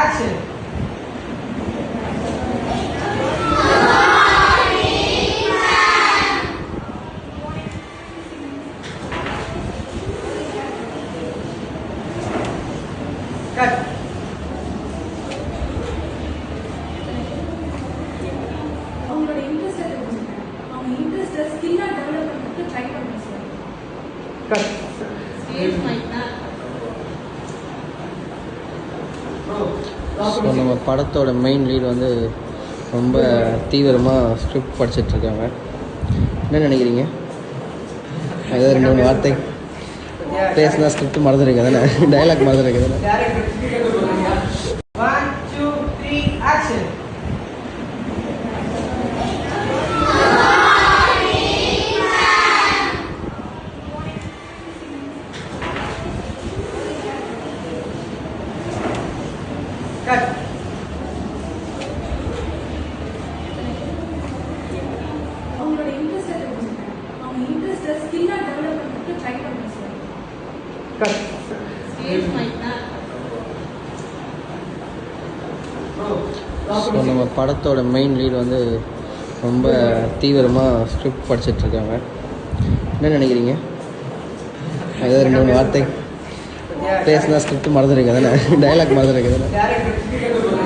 action. Cut. அவங்களோட interest தெரிஞ்சுக்கணும். அவங்க இன்ட்ரெஸ்ட் ஸ்கில்லா டெவலப் பண்ணிட்டு ட்ரை பண்ணுங்க sir. Cut. Same like that. So நம்ம படத்தோட மெயின் லீட் வந்து ரொம்ப தீவிரமாக ஸ்கிரிப்ட் படிச்சிட்ருக்காங்க. என்ன நினைக்கிறீங்க? ஏதாவது 2-3 வார்த்தை பேசினா ஸ்கிரிப்ட் மறந்துடுங்க தானே, டைலாக் மறந்துடுங்க தானே. One, two, three, action. Cut. அவங்களோட இன்ட்ரெஸ்ட் தெரிஞ்சுக்கணும். அவங்க இன்ட்ரெஸ்ட் ஸ்கில்லா டெவலப் பண்ணிட்டு ட்ரை பண்ணுங்க sir. Cut. Same like that. So நம்ம படத்தோட மெயின் லீட் வந்து ரொம்ப தீவிரமாக ஸ்கிரிப்ட் படிச்சிட்ருக்காங்க. என்ன நினைக்கிறீங்க? ஏதாவது 2-3 வார்த்தை பேசினா ஸ்கிரிப்ட் மறந்துடுங்க தானே, டைலாக் மறந்துடுங்க தானே. Direct.